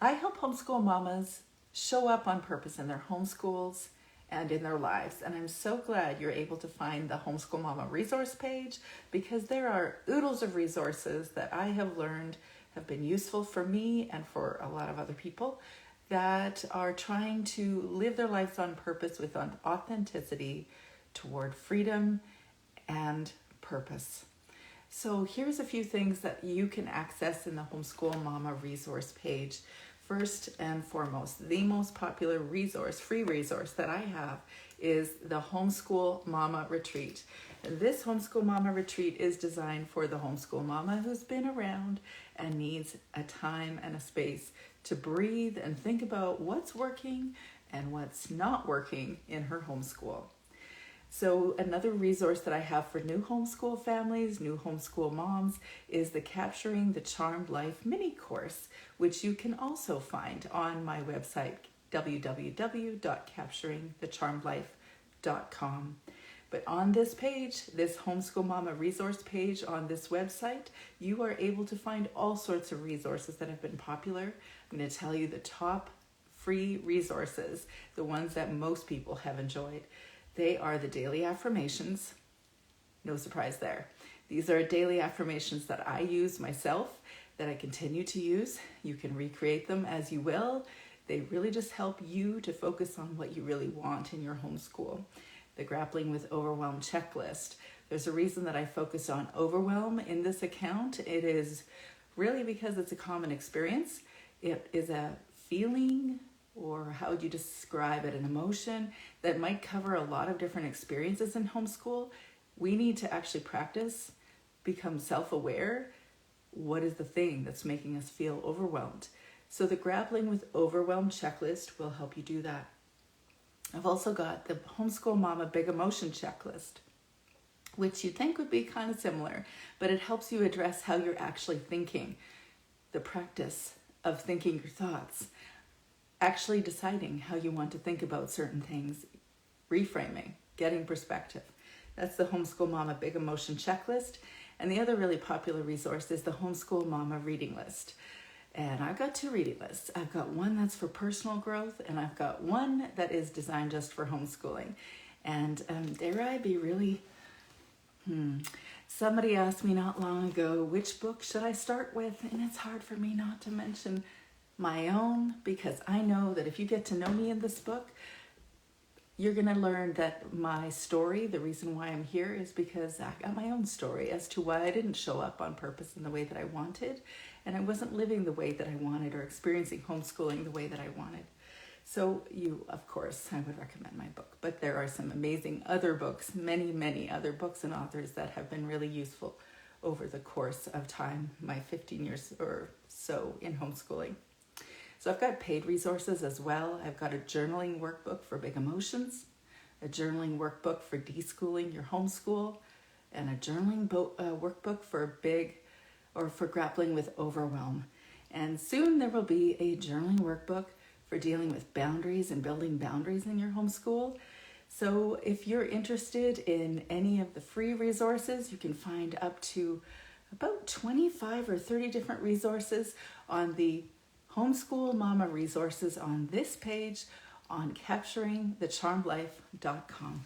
I help homeschool mamas show up on purpose in their homeschools and in their lives. And I'm so glad you're able to find the Homeschool Mama resource page, because there are oodles of resources that I have learned have been useful for me and for a lot of other people that are trying to live their lives on purpose with authenticity toward freedom and purpose. So here's a few things that you can access in the Homeschool Mama resource page. First and foremost, the most popular resource, free resource that I have is the Homeschool Mama Retreat. This Homeschool Mama Retreat is designed for the homeschool mama who's been around and needs a time and a space to breathe and think about what's working and what's not working in her homeschool. So another resource that I have for new homeschool families, new homeschool moms, is the Capturing the Charmed Life Mini-Course, which you can also find on my website, www.capturingthecharmedlife.com. But on this page, this Homeschool Mama resource page on this website, you are able to find all sorts of resources that have been popular. I'm going to tell you the top free resources, the ones that most people have enjoyed. They are the daily affirmations. No surprise there. These are daily affirmations that I use myself, that I continue to use. You can recreate them as you will. They really just help you to focus on what you really want in your homeschool. The Grappling with Overwhelm Checklist. There's a reason that I focus on overwhelm in this account. It is really because it's a common experience. It is a feeling, or how would you describe it, an emotion that might cover a lot of different experiences in homeschool. We need to actually practice, become self-aware. What is the thing that's making us feel overwhelmed? So the Grappling with Overwhelm Checklist will help you do that. I've also got the Homeschool Mama Big Emotion Checklist, which you'd think would be kind of similar, but it helps you address how you're actually thinking, the practice of thinking your thoughts, actually deciding how you want to think about certain things, reframing, getting perspective. That's the Homeschool Mama Big Emotion Checklist. And the other really popular resource is the Homeschool Mama Reading List. And I've got two reading lists. I've got one that's for personal growth, and I've got one that is designed just for homeschooling. And dare I be really, somebody asked me not long ago, which book should I start with? And it's hard for me not to mention my own, because I know that if you get to know me in this book, you're going to learn that my story, the reason why I'm here, is because I got my own story as to why I didn't show up on purpose in the way that I wanted, and I wasn't living the way that I wanted or experiencing homeschooling the way that I wanted. So of course, I would recommend my book, but there are some amazing other books, many other books and authors that have been really useful over the course of time, my 15 years or so in homeschooling. So I've got paid resources as well. I've got a journaling workbook for big emotions, a journaling workbook for deschooling your homeschool, and a journaling workbook for grappling with overwhelm. And soon there will be a journaling workbook for dealing with boundaries and building boundaries in your homeschool. So if you're interested in any of the free resources, you can find up to about 25 or 30 different resources on the Homeschool Mama resources on this page on capturingthecharmedlife.com.